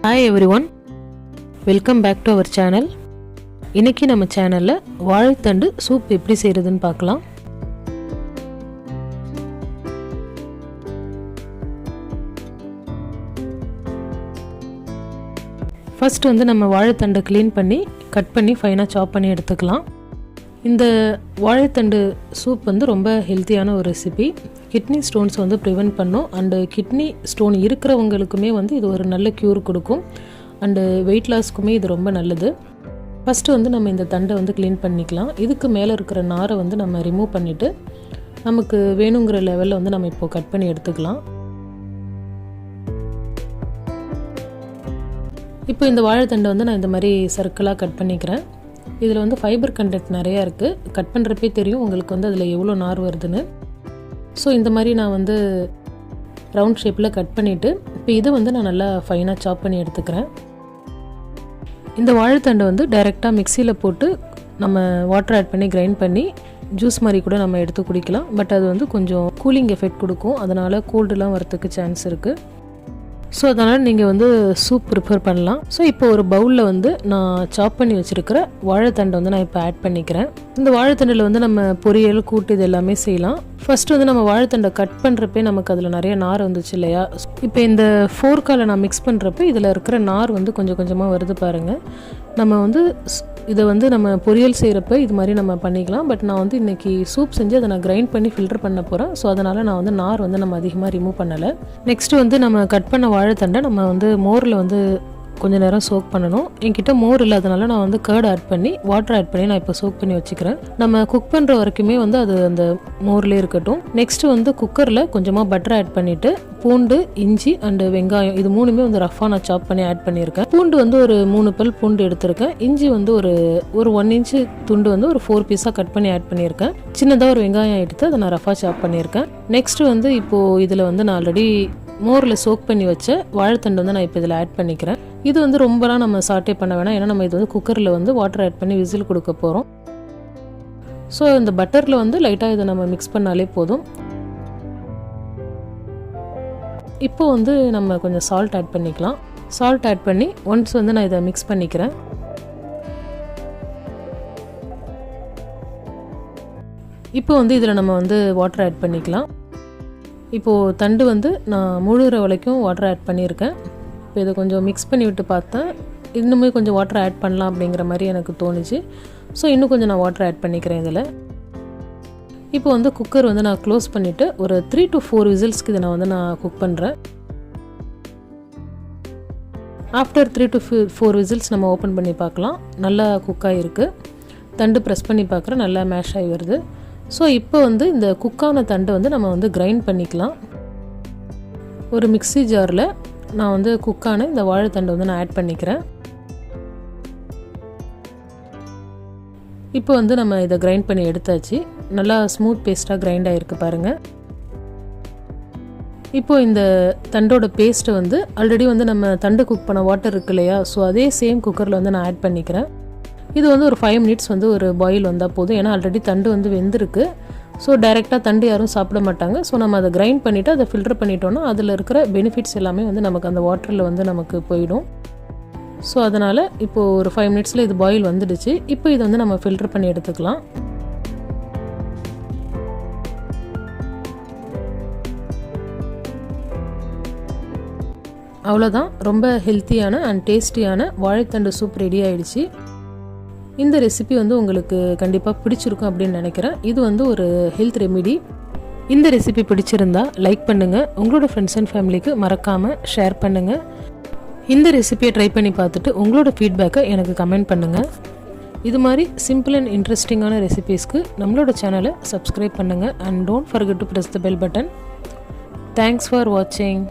Hi everyone, welcome back to our channel. இன்னைக்கு நம்ம சேனல்ல வாழைத்தண்டு சூப் எப்படி செய்யறதுன்னு பார்க்கலாம். ஃபர்ஸ்ட் நம்ம வாழைத்தண்டை க்ளீன் பண்ணி கட் பண்ணி ஃபைனா சாப் பண்ணி எடுத்துக்கலாம். இந்த வாழைத்தண்டு சூப் ரொம்ப ஹெல்த்தியான ஒரு ரெசிபி. கிட்னி ஸ்டோன்ஸ் ப்ரிவென்ட் பண்ணும் அண்டு கிட்னி ஸ்டோன் இருக்கிறவங்களுக்குமே இது ஒரு நல்ல க்யூர் கொடுக்கும் அண்டு வெயிட் லாஸ்க்குமே இது ரொம்ப நல்லது. ஃபஸ்ட்டு நம்ம இந்த தண்டை க்ளீன் பண்ணிக்கலாம். இதுக்கு மேலே இருக்கிற நாரை நம்ம ரிமூவ் பண்ணிவிட்டு நமக்கு வேணுங்கிற லெவலில் நம்ம இப்போது கட் பண்ணி எடுத்துக்கலாம். இப்போ இந்த வாழைத்தண்டை நான் இந்த மாதிரி சர்க்கிளாக கட் பண்ணிக்கிறேன். இதில் ஃபைபர் கண்டென்ட் நிறையா இருக்குது. கட் பண்ணுறப்பே தெரியும் உங்களுக்கு அதில் எவ்வளோ நார் வருதுன்னு. ஸோ இந்த மாதிரி நான் ரவுண்ட் ஷேப்பில் கட் பண்ணிவிட்டு இப்போ இதை நான் நல்லா ஃபைனாக சாப் பண்ணி எடுத்துக்கிறேன். இந்த வாழைத்தண்டை டைரெக்டாக மிக்சியில் போட்டு நம்ம வாட்டர் ஆட் பண்ணி கிரைண்ட் பண்ணி ஜூஸ் மாதிரி கூட நம்ம எடுத்து குடிக்கலாம். பட் அது கொஞ்சம் கூலிங் எஃபெக்ட் கொடுக்கும், அதனால் கோல்டுலாம் வரத்துக்கு சான்ஸ் இருக்குது. ஸோ அதனால் நீங்கள் சூப் ப்ரிப்பேர் பண்ணலாம். ஸோ இப்போ ஒரு பவுலில் நான் சாப் பண்ணி வச்சுருக்கிற வாழைத்தண்டை நான் இப்போ ஆட் பண்ணிக்கிறேன். இந்த வாழைத்தண்டில் நம்ம பொரியல் கூட்டு இது எல்லாமே செய்யலாம். ஃபஸ்ட்டு நம்ம வாழைத்தண்டை கட் பண்ணுறப்பே நமக்கு அதில் நிறைய நார் வந்துச்சு இல்லையா. இப்போ இந்த ஃபோர்க்கால் நான் மிக்ஸ் பண்ணுறப்ப இதில் இருக்கிற நார் கொஞ்சம் கொஞ்சமாக வருது பாருங்கள். நம்ம இதை நம்ம பொரியல் செய்கிறப்ப இது மாதிரி நம்ம பண்ணிக்கலாம். பட் நான் இன்றைக்கி சூப் செஞ்சு அதை நான் கிரைண்ட் பண்ணி ஃபில்டர் பண்ண போகிறேன். ஸோ அதனால் நான் நார் நம்ம அதிகமாக ரிமூவ் பண்ணலை. நெக்ஸ்ட்டு நம்ம கட் பண்ண வாழைத்தண்டை நம்ம மோரில் கொஞ்சம் நேரம் சோக் பண்ணணும். என்கிட்ட மோர் இல்லாதனால நான் கர்ட் ஆட் பண்ணி வாட்டர் ஆட் பண்ணி நான் இப்போ சோக் பண்ணி வச்சுக்கிறேன். நம்ம குக் பண்ணுற வரைக்குமே அது அந்த மோர்லேயே இருக்கட்டும். நெக்ஸ்ட்டு குக்கரில் கொஞ்சமாக பட்டர் ஆட் பண்ணிவிட்டு பூண்டு, இஞ்சி அண்டு வெங்காயம் இது மூணுமே ரஃபாக நான் சாப் பண்ணி ஆட் பண்ணியிருக்கேன். பூண்டு ஒரு 3 பல் பூண்டு எடுத்திருக்கேன். இஞ்சி ஒரு 1 இன்ச்சு துண்டு ஒரு 4 பீஸாக கட் பண்ணி ஆட் பண்ணியிருக்கேன். சின்னதாக ஒரு வெங்காயம் எடுத்து அதை நான் ரஃபாக சாப் பண்ணியிருக்கேன். நெக்ஸ்ட்டு இப்போது இதில் நான் ஆல்ரெடி மோரில் சோக் பண்ணி வச்ச வாழைத்தண்டு நான் இப்போ இதில் ஆட் பண்ணிக்கிறேன். இது ரொம்பலாம் நம்ம சாட்டே பண்ண வேணாம், ஏன்னா நம்ம இது குக்கரில் வாட்டர் ஆட் பண்ணி விசில் கொடுக்க போகிறோம். ஸோ இந்த பட்டரில் லைட்டாக இதை நம்ம மிக்ஸ் பண்ணாலே போதும். இப்போ நம்ம கொஞ்சம் சால்ட் ஆட் பண்ணிக்கலாம். சால்ட் ஆட் பண்ணி ஒன்ஸ் நான் இதை மிக்ஸ் பண்ணிக்கிறேன். இப்போ இதில் நம்ம வாட்டர் ஆட் பண்ணிக்கலாம். இப்போது தண்டு நான் முழுகிற வரைக்கும் வாட்டர் ஆட் பண்ணியிருக்கேன். இப்போ இதை கொஞ்சம் மிக்ஸ் பண்ணி விட்டு பார்த்தேன், இன்னுமே கொஞ்சம் வாட்டர் ஆட் பண்ணலாம் அப்படிங்கிற மாதிரி எனக்கு தோணுச்சு. ஸோ இன்னும் கொஞ்சம் நான் வாட்டர் ஆட் பண்ணிக்கிறேன் இதில். இப்போ குக்கர் நான் க்ளோஸ் பண்ணிவிட்டு ஒரு 3 to 4 விசில்ஸ்க்கு இதை நான் குக் பண்ணுறேன். ஆஃப்டர் 3 to 4 விசில்ஸ் நம்ம ஓப்பன் பண்ணி பார்க்கலாம். நல்லா குக்காக இருக்குது. தண்டு ப்ரெஸ் பண்ணி பார்க்குறேன், நல்லா மேஷ் ஆகி வருது. ஸோ இப்போ இந்த குக்கான தண்டை நம்ம கிரைண்ட் பண்ணிக்கலாம். ஒரு மிக்ஸி ஜாரில் நான் குக்கான இந்த வாழைத்தண்டை நான் ஆட் பண்ணிக்கிறேன். இப்போ நம்ம இதை கிரைண்ட் பண்ணி எடுத்தாச்சு. நல்லா ஸ்மூத் பேஸ்ட்டாக கிரைண்ட் ஆகிருக்கு பாருங்கள். இப்போது இந்த தண்டோட பேஸ்ட்டை ஆல்ரெடி நம்ம தண்டு குக் பண்ண வாட்டர் இருக்கு இல்லையா, ஸோ அதே சேம் குக்கரில் நான் ஆட் பண்ணிக்கிறேன். இது ஒரு 5 மினிட்ஸ் ஒரு பாயில் வந்தால் போதும், ஏன்னா ஆல்ரெடி தண்டு வெந்திருக்கு. ஸோ டைரெக்டாக தண்டு யாரும் சாப்பிட மாட்டாங்க. ஸோ நம்ம அதை கிரைண்ட் பண்ணிவிட்டு அதை ஃபில்டர் பண்ணிட்டோன்னா அதில் இருக்கிற பெனிஃபிட்ஸ் எல்லாமே நமக்கு அந்த வாட்டரில் நமக்கு போயிடும். ஸோ அதனால் இப்போது ஒரு 5 மினிட்ஸில் இது பாயில் வந்துடுச்சு. இப்போ இதை நம்ம ஃபில்டர் பண்ணி எடுத்துக்கலாம். அவ்வளோதான், ரொம்ப ஹெல்த்தியான அண்ட் டேஸ்டியான வாழைத்தண்டு சூப் ரெடி ஆகிடுச்சு. இந்த ரெசிபி உங்களுக்கு கண்டிப்பாக பிடிச்சிருக்கும் அப்படின்னு நினைக்கிறேன். இது ஒரு ஹெல்த் ரெமிடி. இந்த ரெசிபி பிடிச்சிருந்தா லைக் பண்ணுங்கள், உங்களோட ஃப்ரெண்ட்ஸ் அண்ட் ஃபேமிலிக்கு மறக்காமல் ஷேர் பண்ணுங்கள். இந்த ரெசிபியை ட்ரை பண்ணி பார்த்துட்டு உங்களோட ஃபீட்பேக்கை எனக்கு கமெண்ட் பண்ணுங்கள். இது மாதிரி சிம்பிள் அண்ட் இன்ட்ரெஸ்டிங்கான ரெசிபீஸ்க்கு நம்மளோட சேனலை சப்ஸ்கிரைப் பண்ணுங்கள் and don't forget to press the bell button. Thanks for வாட்சிங்.